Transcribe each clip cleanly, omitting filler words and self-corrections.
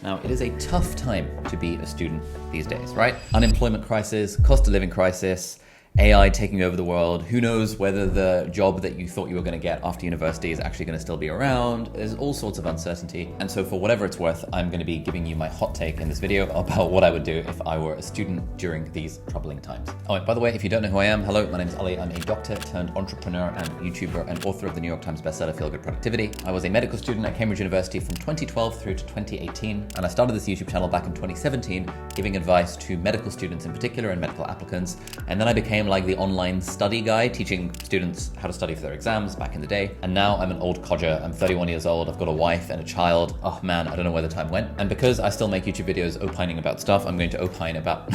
Now, it is a tough time to be a student these days, right? Unemployment crisis, cost of living crisis, AI taking over the world. Who knows whether the job that you thought you were going to get after university is actually going to still be around. There's all sorts of uncertainty. And so for whatever it's worth, I'm going to be giving you my hot take in this video about what I would do if I were a student during these troubling times. Oh, and by the way, if you don't know who I am, hello, my name is Ali. I'm a doctor turned entrepreneur and YouTuber and author of the New York Times bestseller, Feel Good Productivity. I was a medical student at Cambridge University from 2012 through to 2018. And I started this YouTube channel back in 2017, giving advice to medical students in particular and medical applicants. And then I became like the online study guy, teaching students how to study for their exams back in the day. And now I'm an old codger. I'm 31 years old. I've got a wife and a child. Oh man, I don't know where the time went. And because I still make YouTube videos opining about stuff, I'm going to opine about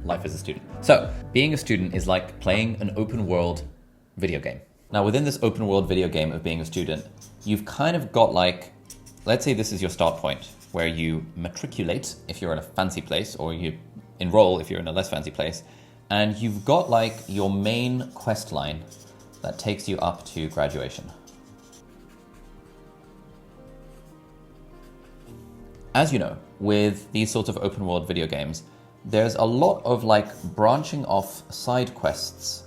life as a student. So being a student is like playing an open world video game. Now within this open world video game of being a student, you've kind of got like, let's say this is your start point where you matriculate if you're in a fancy place, or you enroll if you're in a less fancy place. And you've got like your main quest line that takes you up to graduation. As you know, with these sorts of open world video games, there's a lot of like branching off side quests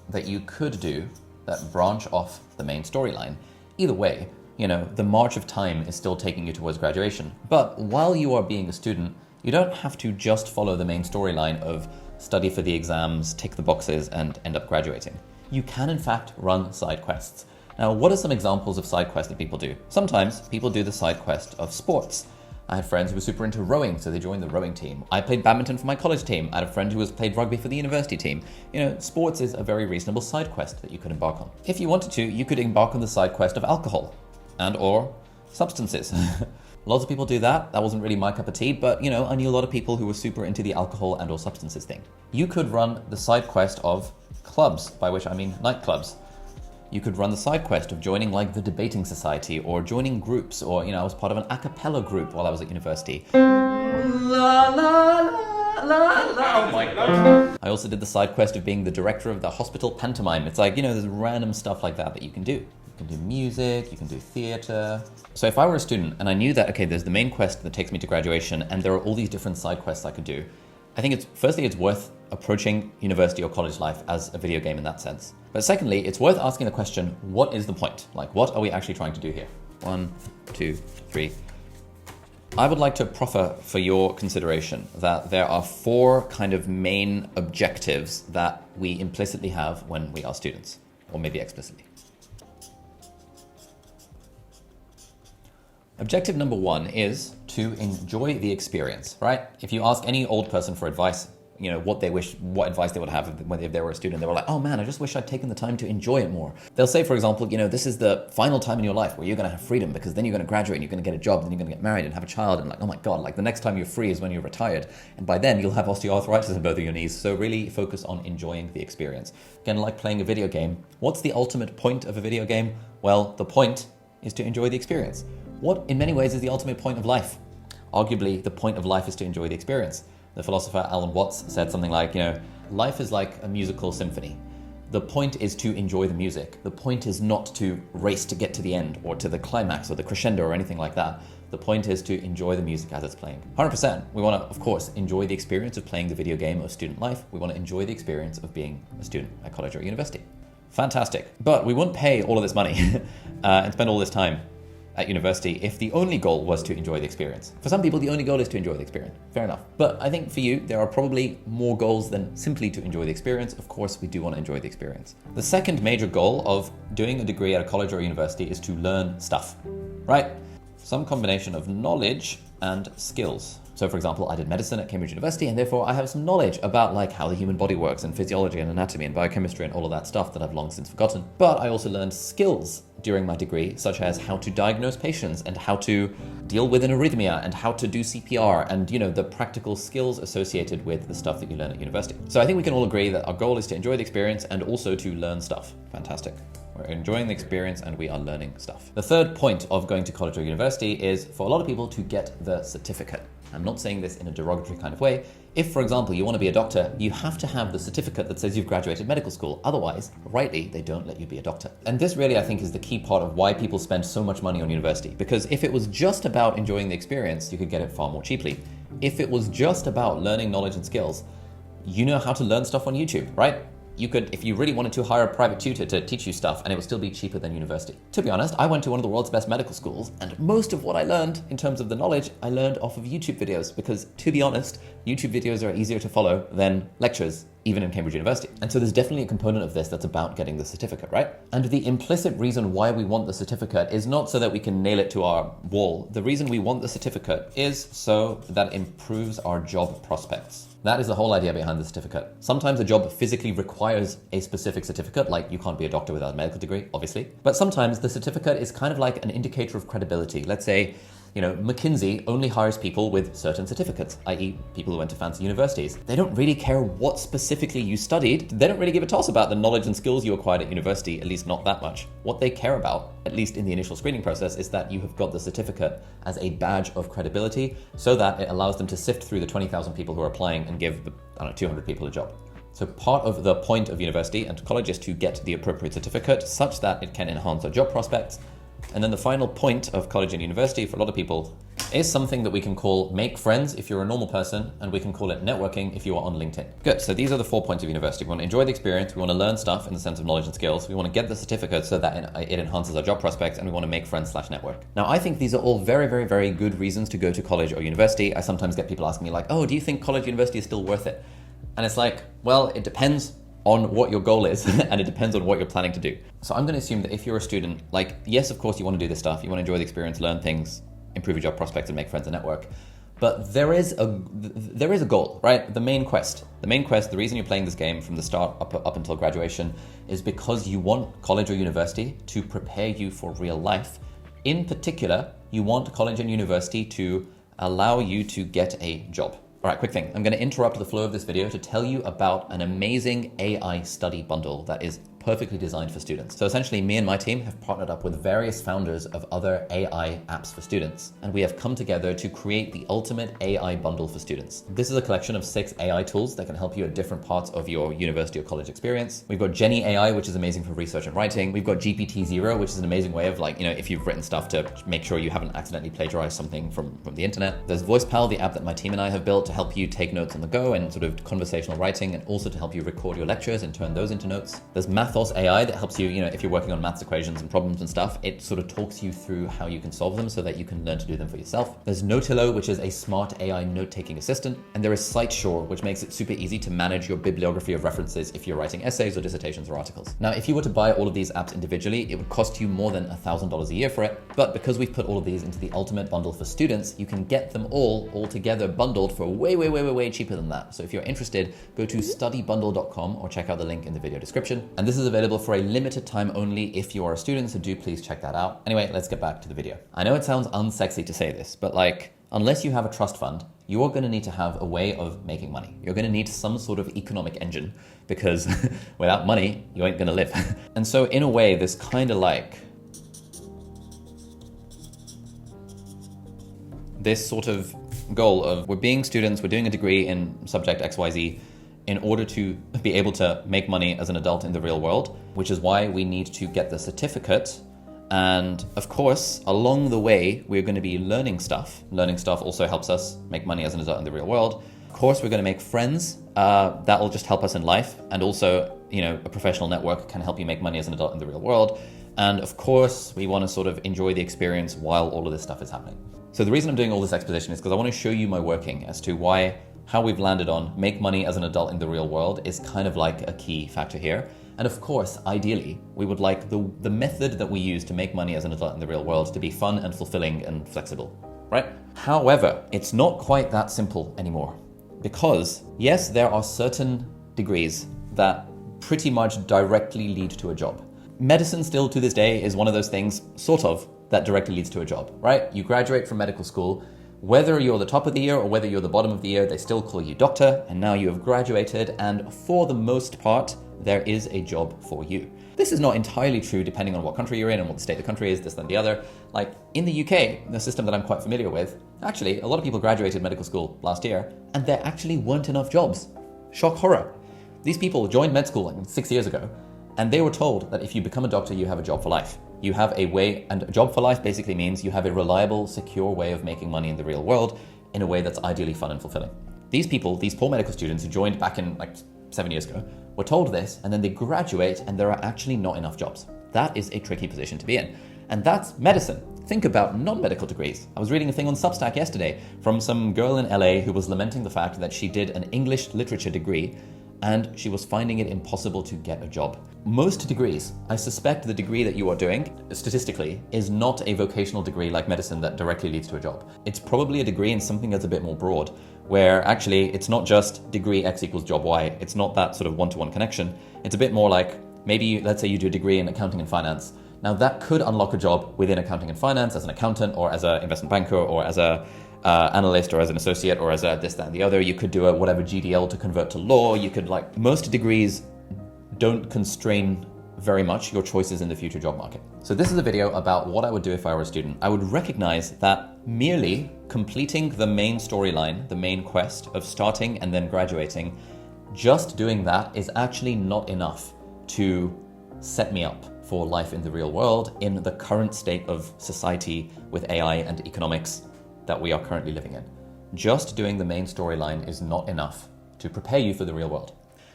that you could do that branch off the main storyline. Either way, you know, the march of time is still taking you towards graduation. But while you are being a student, you don't have to just follow the main storyline of study for the exams, tick the boxes, and end up graduating. You can in fact run side quests. Now, what are some examples of side quests that people do? Sometimes people do the side quest of sports. I had friends who were super into rowing, so they joined the rowing team. I played badminton for my college team. I had a friend who played rugby for the university team. You know, sports is a very reasonable side quest that you could embark on. If you wanted to, you could embark on the side quest of alcohol and or substances. Lots of people do that. That wasn't really my cup of tea, but you know, I knew a lot of people who were super into the alcohol and or substances thing. You could run the side quest of clubs, by which I mean nightclubs. You could run the side quest of joining like the debating society or joining groups, or you know, I was part of an a cappella group while I was at university. La, la, la, la, la. Oh my God. I also did the side quest of being the director of the hospital pantomime. It's like, you know, there's random stuff like that that you can do. You can do music, you can do theater. So if I were a student and I knew that, okay, there's the main quest that takes me to graduation and there are all these different side quests I could do, I think firstly, it's worth approaching university or college life as a video game in that sense. But secondly, it's worth asking the question, what is the point? Like, what are we actually trying to do here? 1, 2, 3. I would like to proffer for your consideration that there are 4 kind of main objectives that we implicitly have when we are students, or maybe explicitly. Objective number 1 is to enjoy the experience, right? If you ask any old person for advice, you know, what advice they would have if they were a student, they were like, oh man, I just wish I'd taken the time to enjoy it more. They'll say, for example, you know, this is the final time in your life where you're going to have freedom, because then you're going to graduate and you're going to get a job, then you're going to get married and have a child, and like, oh my God, like the next time you're free is when you're retired. And by then you'll have osteoarthritis in both of your knees. So really focus on enjoying the experience. Again, like playing a video game. What's the ultimate point of a video game? Well, the point is to enjoy the experience. What, in many ways, is the ultimate point of life? Arguably, the point of life is to enjoy the experience. The philosopher Alan Watts said something like, you know, life is like a musical symphony. The point is to enjoy the music. The point is not to race to get to the end or to the climax or the crescendo or anything like that. The point is to enjoy the music as it's playing. 100%. We want to, of course, enjoy the experience of playing the video game of student life. We want to enjoy the experience of being a student at college or university. Fantastic. But we wouldn't pay all of this money and spend all this time at university if the only goal was to enjoy the experience. For some people, the only goal is to enjoy the experience. Fair enough. But I think for you, there are probably more goals than simply to enjoy the experience. Of course, we do want to enjoy the experience. The second major goal of doing a degree at a college or university is to learn stuff, right? Some combination of knowledge and skills. So for example, I did medicine at Cambridge University, and therefore I have some knowledge about like how the human body works and physiology and anatomy and biochemistry and all of that stuff that I've long since forgotten. But I also learned skills during my degree, such as how to diagnose patients and how to deal with an arrhythmia and how to do CPR and, you know, the practical skills associated with the stuff that you learn at university. So I think we can all agree that our goal is to enjoy the experience and also to learn stuff. Fantastic. We're enjoying the experience and we are learning stuff. The third point of going to college or university is for a lot of people to get the certificate. I'm not saying this in a derogatory kind of way. If, for example, you want to be a doctor, you have to have the certificate that says you've graduated medical school. Otherwise, rightly, they don't let you be a doctor. And this really, I think, is the key part of why people spend so much money on university. Because if it was just about enjoying the experience, you could get it far more cheaply. If it was just about learning knowledge and skills, you know how to learn stuff on YouTube, right? You could, if you really wanted to, hire a private tutor to teach you stuff and it would still be cheaper than university. To be honest, I went to one of the world's best medical schools and most of what I learned in terms of the knowledge, I learned off of YouTube videos because, to be honest, YouTube videos are easier to follow than lectures, even in Cambridge University. And so there's definitely a component of this that's about getting the certificate, right? And the implicit reason why we want the certificate is not so that we can nail it to our wall. The reason we want the certificate is so that it improves our job prospects. That is the whole idea behind the certificate. Sometimes a job physically requires a specific certificate, like you can't be a doctor without a medical degree, obviously. But sometimes the certificate is kind of like an indicator of credibility. Let's say, McKinsey only hires people with certain certificates, i.e. people who went to fancy universities. They don't really care what specifically you studied. They don't really give a toss about the knowledge and skills you acquired at university, at least not that much. What they care about, at least in the initial screening process, is that you have got the certificate as a badge of credibility so that it allows them to sift through the 20,000 people who are applying and give, 200 people a job. So part of the point of university and college is to get the appropriate certificate such that it can enhance our job prospects. And then the final point of college and university for a lot of people is something that we can call make friends if you're a normal person, and we can call it networking if you are on LinkedIn. Good, so these are the 4 points of university. We want to enjoy the experience, we want to learn stuff in the sense of knowledge and skills, we want to get the certificate so that it enhances our job prospects, and we want to make friends/network. Now, I think these are all very, very, very good reasons to go to college or university. I sometimes get people asking me like, oh, do you think college, university is still worth it? And it's like, well, it depends on what your goal is and it depends on what you're planning to do. So I'm going to assume that if you're a student, yes, of course you want to do this stuff, you want to enjoy the experience, learn things, improve your job prospects and make friends and network. But there is a goal, right? The main quest, the reason you're playing this game from the start up until graduation is because you want college or university to prepare you for real life. In particular, you want college and university to allow you to get a job. All right, quick thing. I'm going to interrupt the flow of this video to tell you about an amazing AI study bundle that is perfectly designed for students. So essentially, me and my team have partnered up with various founders of other AI apps for students, and we have come together to create the ultimate AI bundle for students. This is a collection of 6 AI tools that can help you at different parts of your university or college experience. We've got Jenny AI, which is amazing for research and writing. We've got GPT-0, which is an amazing way of if you've written stuff to make sure you haven't accidentally plagiarized something from the internet. There's VoicePal, the app that my team and I have built to help you take notes on the go and sort of conversational writing, and also to help you record your lectures and turn those into notes. There's Mathos AI that helps you, if you're working on maths equations and problems and stuff, it sort of talks you through how you can solve them so that you can learn to do them for yourself. There's Notillo, which is a smart AI note-taking assistant. And there is SiteSure, which makes it super easy to manage your bibliography of references if you're writing essays or dissertations or articles. Now, if you were to buy all of these apps individually, it would cost you more than $1,000 a year for it. But because we've put all of these into the ultimate bundle for students, you can get them all together bundled for way cheaper than that. So if you're interested, go to studybundle.com or check out the link in the video description. And this is available for a limited time only if you are a student, so do please check that out. Anyway, let's get back to the video. I know it sounds unsexy to say this, but unless you have a trust fund, you are going to need to have a way of making money. You're going to need some sort of economic engine because without money, you ain't going to live. And so in a way, this kind of this sort of goal of we're being students, we're doing a degree in subject XYZ in order to be able to make money as an adult in the real world, which is why we need to get the certificate. And of course, along the way, we're going to be learning stuff. Learning stuff also helps us make money as an adult in the real world. Of course, we're going to make friends. That will just help us in life. And also, a professional network can help you make money as an adult in the real world. And of course, we want to sort of enjoy the experience while all of this stuff is happening. So the reason I'm doing all this exposition is because I want to show you my working as to how we've landed on make money as an adult in the real world is kind of like a key factor here. And of course, ideally, we would like the method that we use to make money as an adult in the real world to be fun and fulfilling and flexible, right? However, it's not quite that simple anymore because yes, there are certain degrees that pretty much directly lead to a job. Medicine still to this day is one of those things, sort of, that directly leads to a job, right? You graduate from medical school Whether you're the top of the year or whether you're the bottom of the year, they still call you doctor, and now you have graduated, and for the most part, there is a job for you. This is not entirely true depending on what country you're in and what the state of the country is, this and the other. Like in the UK, the system that I'm quite familiar with, actually, a lot of people graduated medical school last year, and there actually weren't enough jobs. Shock horror. These people joined med school like 6 years ago, and they were told that if you become a doctor, you have a job for life. You have a way, and a job for life basically means you have a reliable, secure way of making money in the real world in a way that's ideally fun and fulfilling. These people, these poor medical students who joined back in like 7 years ago, were told this, and then they graduate and there are actually not enough jobs. That is a tricky position to be in. And that's medicine. Think about non-medical degrees. I was reading a thing on Substack yesterday from some girl in LA who was lamenting the fact that she did an English literature degree and she was finding it impossible to get a job. Most degrees, I suspect the degree that you are doing, statistically, is not a vocational degree like medicine that directly leads to a job. It's probably a degree in something that's a bit more broad, where actually it's not just degree X equals job Y. It's not that sort of one-to-one connection. It's a bit more like, maybe let's say you do a degree in accounting and finance. Now that could unlock a job within accounting and finance as an accountant or as an investment banker or as a analyst or as an associate or as a this, that, and the other. You could do a whatever GDL to convert to law. You could most degrees don't constrain very much your choices in the future job market. So this is a video about what I would do if I were a student. I would recognize that merely completing the main storyline, the main quest of starting and then graduating, just doing that is actually not enough to set me up for life in the real world in the current state of society with AI and economics that we are currently living in. Just doing the main storyline is not enough to prepare you for the real world.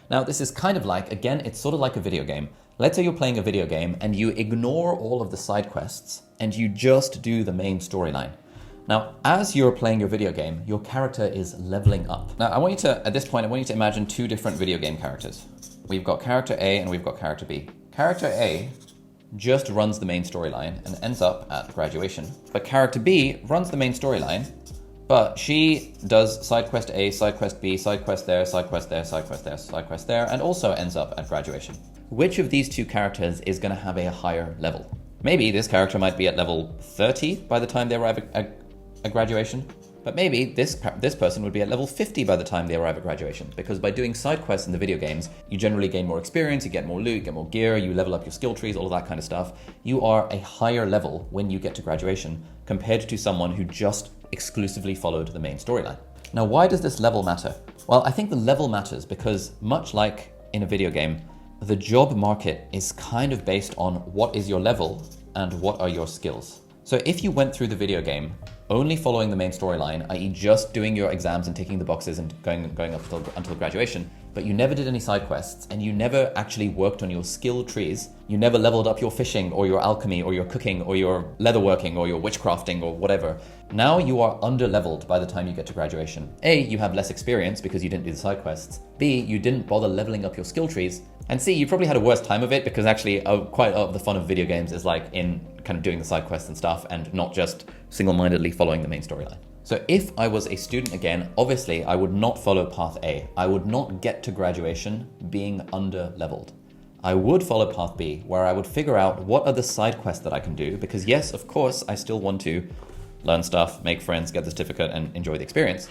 Now, this is kind of like, again, it's sort of like a video game. Let's say you're playing a video game and you ignore all of the side quests and you just do the main storyline. Now, as you're playing your video game, your character is leveling up. Now, at this point, I want you to imagine two different video game characters. We've got character A and we've got character B. Character A just runs the main storyline and ends up at graduation. But character B runs the main storyline, but she does side quest A, side quest B, side quest there, side quest there, side quest there, side quest there, and also ends up at graduation. Which of these two characters is going to have a higher level? Maybe this character might be at level 30 by the time they arrive at graduation, but maybe this person would be at level 50 by the time they arrive at graduation, because by doing side quests in the video games, you generally gain more experience, you get more loot, you get more gear, you level up your skill trees, all of that kind of stuff. You are a higher level when you get to graduation compared to someone who just exclusively followed the main storyline. Now, why does this level matter? Well, I think the level matters because much like in a video game, the job market is kind of based on what is your level and what are your skills. So if you went through the video game only following the main storyline, i.e. just doing your exams and ticking the boxes and going up until graduation, but you never did any side quests and you never actually worked on your skill trees, you never leveled up your fishing or your alchemy or your cooking or your leatherworking or your witchcrafting or whatever, now you are under-leveled by the time you get to graduation. A, you have less experience because you didn't do the side quests. B, you didn't bother leveling up your skill trees. And C, you probably had a worse time of it because actually quite a lot of the fun of video games is like in kind of doing the side quests and stuff and not just single-mindedly following the main storyline. So if I was a student again, obviously I would not follow path A. I would not get to graduation being under-leveled. I would follow path B, where I would figure out what are the side quests that I can do, because yes, of course, I still want to learn stuff, make friends, get the certificate, and enjoy the experience.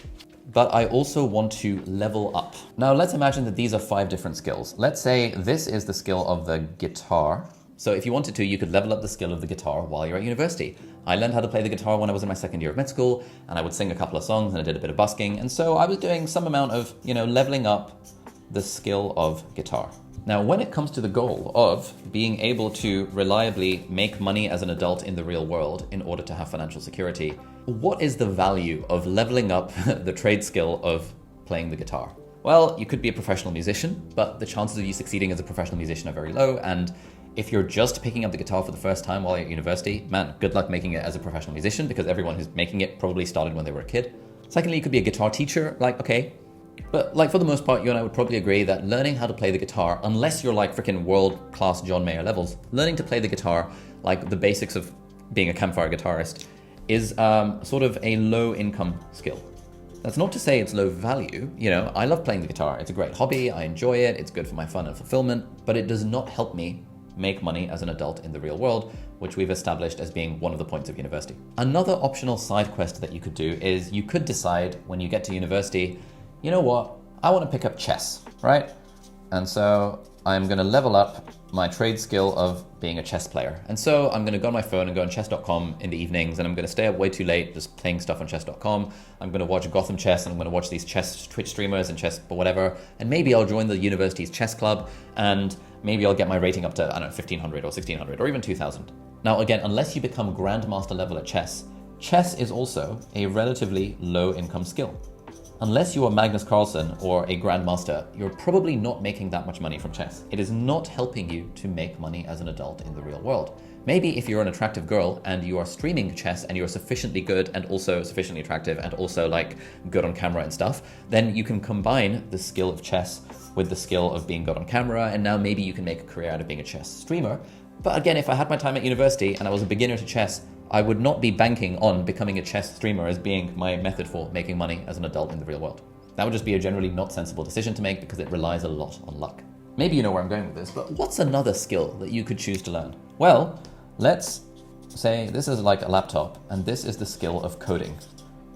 But I also want to level up. Now let's imagine that these are 5 different skills. Let's say this is the skill of the guitar. So if you wanted to, you could level up the skill of the guitar while you're at university. I learned how to play the guitar when I was in my second year of med school, and I would sing a couple of songs and I did a bit of busking. And so I was doing some amount of, leveling up the skill of guitar. Now, when it comes to the goal of being able to reliably make money as an adult in the real world in order to have financial security, what is the value of leveling up the trade skill of playing the guitar? Well, you could be a professional musician, but the chances of you succeeding as a professional musician are very low. And if you're just picking up the guitar for the first time while you're at university, man, good luck making it as a professional musician, because everyone who's making it probably started when they were a kid. Secondly, you could be a guitar teacher, okay. But for the most part, you and I would probably agree that learning how to play the guitar, unless you're like freaking world-class John Mayer levels, learning to play the guitar, like the basics of being a campfire guitarist, is sort of a low-income skill. That's not to say it's low value. I love playing the guitar. It's a great hobby. I enjoy it. It's good for my fun and fulfillment, but it does not help me make money as an adult in the real world, which we've established as being one of the points of university. Another optional side quest that you could do is you could decide when you get to university, you know what, I want to pick up chess, right? And so I'm going to level up my trade skill of being a chess player. And so I'm going to go on my phone and go on chess.com in the evenings, and I'm going to stay up way too late just playing stuff on chess.com. I'm going to watch Gotham Chess, and I'm going to watch these chess Twitch streamers and chess or whatever. And maybe I'll join the university's chess club, and maybe I'll get my rating up to, I don't know, 1500 or 1600 or even 2000. Now, again, unless you become grandmaster level at chess, chess is also a relatively low income skill. Unless you are Magnus Carlsen or a grandmaster, you're probably not making that much money from chess. It is not helping you to make money as an adult in the real world. Maybe if you're an attractive girl and you are streaming chess and you're sufficiently good and also sufficiently attractive and also like good on camera and stuff, then you can combine the skill of chess with the skill of being good on camera, and now maybe you can make a career out of being a chess streamer. But again, if I had my time at university and I was a beginner to chess, I would not be banking on becoming a chess streamer as being my method for making money as an adult in the real world. That would just be a generally not sensible decision to make because it relies a lot on luck. Maybe you know where I'm going with this, but what's another skill that you could choose to learn? Well, let's say this is like a laptop and this is the skill of coding.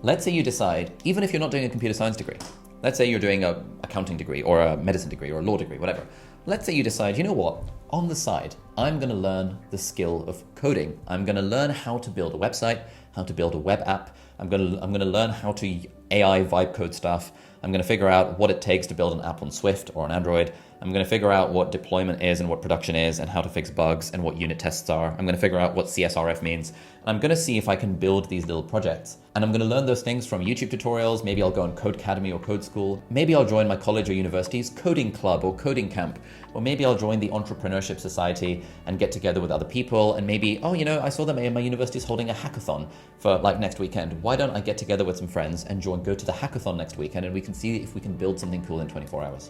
Let's say you decide, even if you're not doing a computer science degree, let's say you're doing an accounting degree or a medicine degree or a law degree, whatever. Let's say you decide, you know what, on the side, I'm going to learn the skill of coding. I'm going to learn how to build a website, how to build a web app. I'm going to learn how to AI vibe code stuff. I'm going to figure out what it takes to build an app on Swift or on Android. I'm going to figure out what deployment is and what production is and how to fix bugs and what unit tests are. I'm going to figure out what CSRF means. And I'm going to see if I can build these little projects. And I'm going to learn those things from YouTube tutorials. Maybe I'll go on Codecademy or Code School. Maybe I'll join my college or university's coding club or coding camp. Or maybe I'll join the Entrepreneurship Society and get together with other people. And maybe, oh, you know, I saw that my university is holding a hackathon for like next weekend. Why don't I get together with some friends and go to the hackathon next weekend, and we can see if we can build something cool in 24 hours.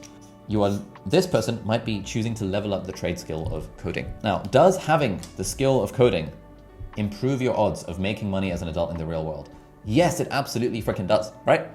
This person might be choosing to level up the trade skill of coding. Now, does having the skill of coding improve your odds of making money as an adult in the real world? Yes, it absolutely freaking does, right?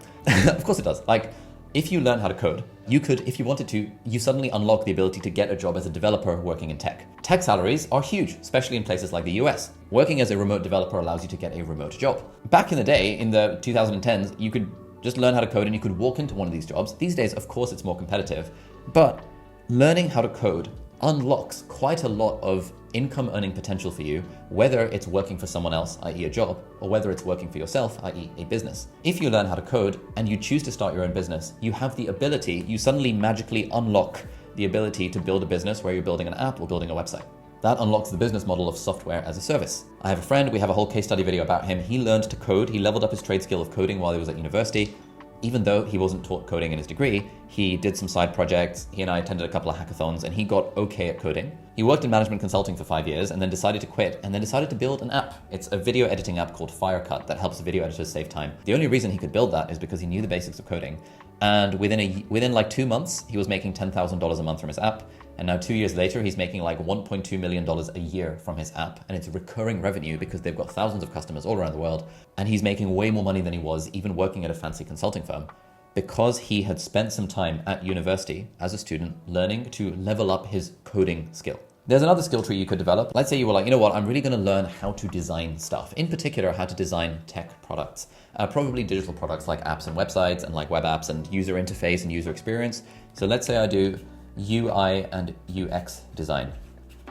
Of course it does. Like, if you learn how to code, you could, if you wanted to, you suddenly unlock the ability to get a job as a developer working in tech. Tech salaries are huge, especially in places like the US. Working as a remote developer allows you to get a remote job. Back in the day, in the 2010s, you could just learn how to code and you could walk into one of these jobs. These days, of course, it's more competitive, but learning how to code unlocks quite a lot of income earning potential for you, whether it's working for someone else, i.e. a job, or whether it's working for yourself, i.e. a business. If you learn how to code and you choose to start your own business, you have the ability, you suddenly magically unlock the ability to build a business where you're building an app or building a website. That unlocks the business model of software as a service. I have a friend, we have a whole case study video about him. He learned to code, he leveled up his trade skill of coding while he was at university. Even though he wasn't taught coding in his degree, he did some side projects. He and I attended a couple of hackathons and he got okay at coding. He worked in management consulting for 5 years and then decided to quit and then decided to build an app. It's a video editing app called Firecut that helps video editors save time. The only reason he could build that is because he knew the basics of coding. And within like 2 months, he was making $10,000 a month from his app. And now 2 years later, he's making like $1.2 million a year from his app. And it's recurring revenue because they've got thousands of customers all around the world. And he's making way more money than he was even working at a fancy consulting firm, because he had spent some time at university as a student learning to level up his coding skill. There's another skill tree you could develop. Let's say you were like, you know what, I'm really going to learn how to design stuff. In particular, how to design tech products, probably digital products like apps and websites and like web apps and user interface and user experience. So let's say I do UI and UX design.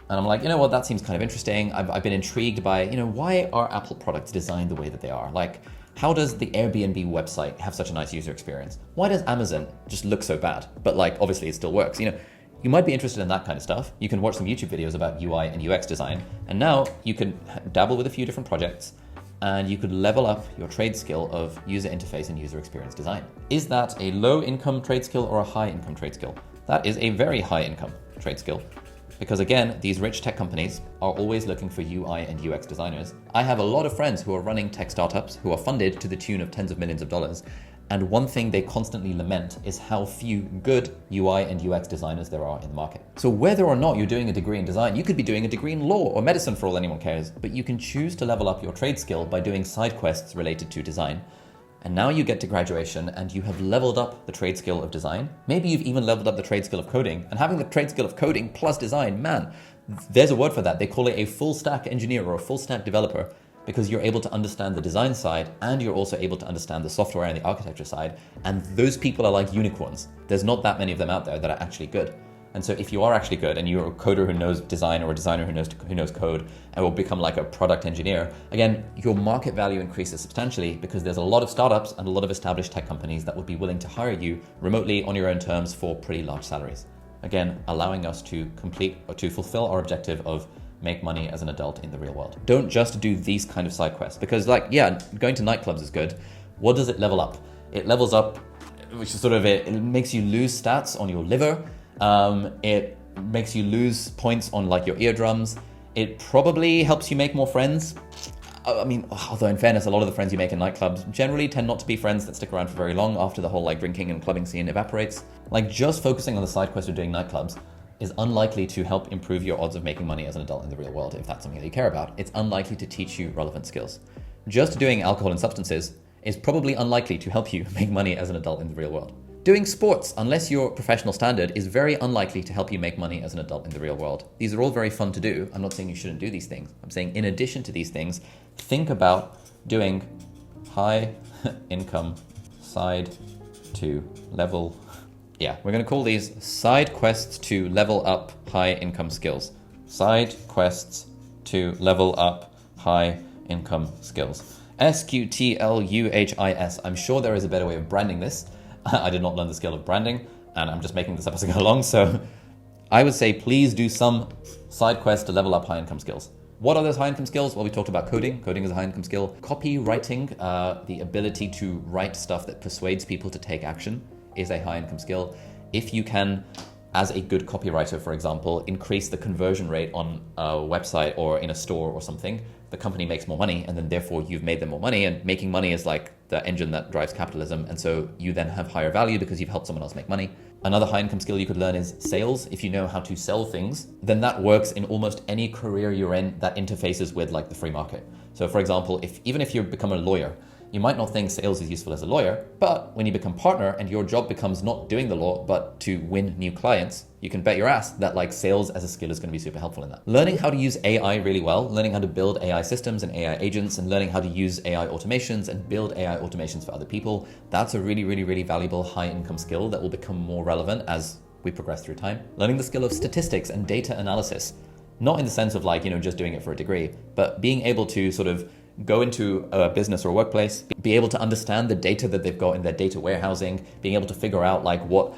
And I'm like, you know what, that seems kind of interesting. I've been intrigued by, you know, why are Apple products designed the way that they are? Like, how does the Airbnb website have such a nice user experience? Why does Amazon just look so bad? But like, obviously it still works. You know, you might be interested in that kind of stuff. You can watch some YouTube videos about UI and UX design. And now you can dabble with a few different projects and you could level up your trade skill of user interface and user experience design. Is that a low income trade skill or a high income trade skill? That is a very high income trade skill. Because again, these rich tech companies are always looking for UI and UX designers. I have a lot of friends who are running tech startups who are funded to the tune of tens of millions of dollars. And one thing they constantly lament is how few good UI and UX designers there are in the market. So whether or not you're doing a degree in design, you could be doing a degree in law or medicine for all anyone cares, but you can choose to level up your trade skill by doing side quests related to design. And now you get to graduation and you have leveled up the trade skill of design. Maybe you've even leveled up the trade skill of coding, and having the trade skill of coding plus design, man, There's a word for that. They call it a full stack engineer or a full stack developer, because you're able to understand the design side and you're also able to understand the software and the architecture side. And those people are like unicorns. There's not that many of them out there that are actually good. And so if you are actually good and you're a coder who knows design or a designer who knows code and will become like a product engineer, again, your market value increases substantially because there's a lot of startups and a lot of established tech companies that would be willing to hire you remotely on your own terms for pretty large salaries. Again, allowing us to fulfill our objective of make money as an adult in the real world. Don't just do these kind of side quests because like, yeah, going to nightclubs is good. What does it level up? It levels up, which is sort of it makes you lose stats on your liver. It makes you lose points on like your eardrums. It probably helps you make more friends. I mean, although in fairness, a lot of the friends you make in nightclubs generally tend not to be friends that stick around for very long after the whole like drinking and clubbing scene evaporates. Like just focusing on the side quest of doing nightclubs is unlikely to help improve your odds of making money as an adult in the real world if that's something that you care about. It's unlikely to teach you relevant skills. Just doing alcohol and substances is probably unlikely to help you make money as an adult in the real world. Doing sports, unless you're professional standard, is very unlikely to help you make money as an adult in the real world. These are all very fun to do. I'm not saying you shouldn't do these things. I'm saying in addition to these things, think about doing high income side to level. Yeah, we're going to call these side quests to level up high income skills. Side quests to level up high income skills. SQTLUHIS. I'm sure there is a better way of branding this. I did not learn the skill of branding, and I'm just making this up as I go along. So I would say please do some side quests to level up high income skills. What are those high income skills? Well, we talked about coding. Coding is a high income skill. Copywriting, the ability to write stuff that persuades people to take action, is a high income skill. If you can, as a good copywriter, for example, increase the conversion rate on a website or in a store or something, the company makes more money, and then therefore you've made them more money, and making money is like the engine that drives capitalism. And so you then have higher value because you've helped someone else make money. Another high income skill you could learn is sales. If you know how to sell things, then that works in almost any career you're in that interfaces with like the free market. So for example, even if you become a lawyer, you might not think sales is useful as a lawyer, but when you become partner and your job becomes not doing the law, but to win new clients, you can bet your ass that like sales as a skill is going to be super helpful in that. Learning how to use AI really well, learning how to build AI systems and AI agents, and learning how to use AI automations and build AI automations for other people, that's a really, really, really valuable high income skill that will become more relevant as we progress through time. Learning the skill of statistics and data analysis, not in the sense of like, just doing it for a degree, but being able to sort of go into a business or a workplace, be able to understand the data that they've got in their data warehousing, being able to figure out like what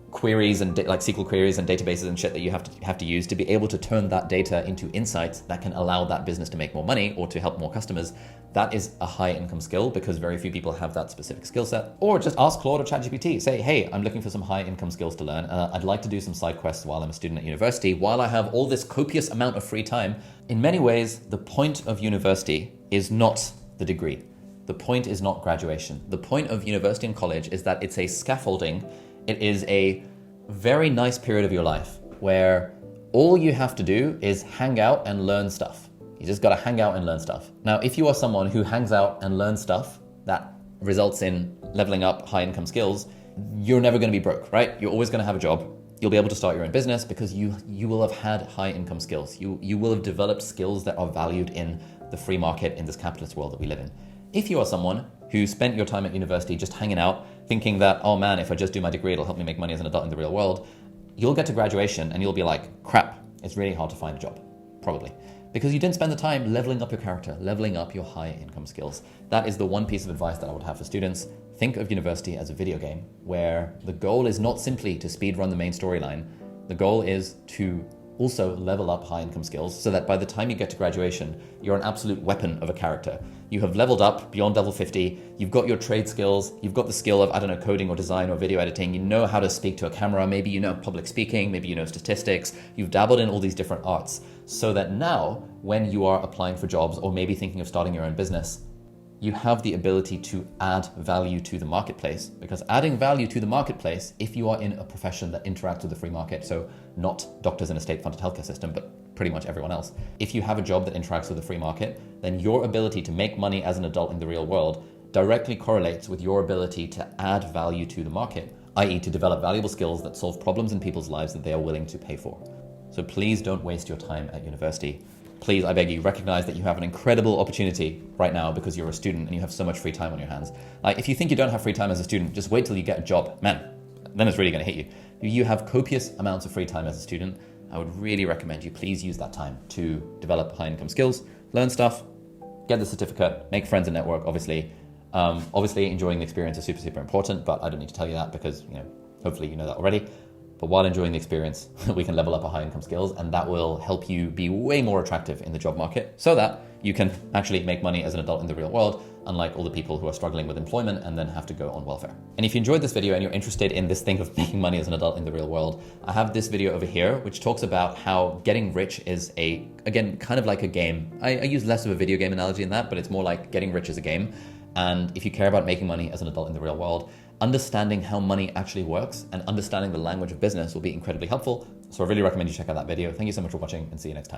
queries and like SQL queries and databases and shit that you have to use to be able to turn that data into insights that can allow that business to make more money or to help more customers. That is a high income skill because very few people have that specific skill set. Or just ask Claude or ChatGPT. Say, hey, I'm looking for some high income skills to learn. I'd like to do some side quests while I'm a student at university, while I have all this copious amount of free time. In many ways, the point of university is not the degree. The point is not graduation. The point of university and college is that it's a scaffolding. It is a very nice period of your life where all you have to do is hang out and learn stuff. You just got to hang out and learn stuff. Now, if you are someone who hangs out and learns stuff that results in leveling up high income skills, you're never going to be broke, right? You're always going to have a job. You'll be able to start your own business because you will have had high income skills. You will have developed skills that are valued in the free market in this capitalist world that we live in. If you are someone who spent your time at university just hanging out, thinking that, oh man, if I just do my degree, it'll help me make money as an adult in the real world, you'll get to graduation and you'll be like, crap, it's really hard to find a job, probably. Because you didn't spend the time leveling up your character, leveling up your high income skills. That is the one piece of advice that I would have for students. Think of university as a video game where the goal is not simply to speedrun the main storyline. The goal is to also level up high income skills so that by the time you get to graduation, you're an absolute weapon of a character. You have leveled up beyond level 50. You've got your trade skills. You've got the skill of, coding or design or video editing. You know how to speak to a camera. Maybe you know public speaking. Maybe you know statistics. You've dabbled in all these different arts so that now when you are applying for jobs or maybe thinking of starting your own business, you have the ability to add value to the marketplace, because adding value to the marketplace, if you are in a profession that interacts with the free market, so not doctors in a state-funded healthcare system, but pretty much everyone else, if you have a job that interacts with the free market, then your ability to make money as an adult in the real world directly correlates with your ability to add value to the market, i.e. to develop valuable skills that solve problems in people's lives that they are willing to pay for. So please don't waste your time at university. Please, I beg you, recognize that you have an incredible opportunity right now because you're a student and you have so much free time on your hands. Like, if you think you don't have free time as a student, just wait till you get a job. Man, then it's really going to hit you. You have copious amounts of free time as a student. I would really recommend you please use that time to develop high-income skills, learn stuff, get the certificate, make friends and network, obviously. Obviously, enjoying the experience is super, super important, but I don't need to tell you that because, hopefully you know that already. But while enjoying the experience, we can level up our high-income skills, and that will help you be way more attractive in the job market so that you can actually make money as an adult in the real world, unlike all the people who are struggling with employment and then have to go on welfare. And if you enjoyed this video and you're interested in this thing of making money as an adult in the real world, I have this video over here, which talks about how getting rich is again, kind of like a game. I use less of a video game analogy in that, but it's more like getting rich is a game. And if you care about making money as an adult in the real world, understanding how money actually works and understanding the language of business will be incredibly helpful. So I really recommend you check out that video. Thank you so much for watching, and see you next time.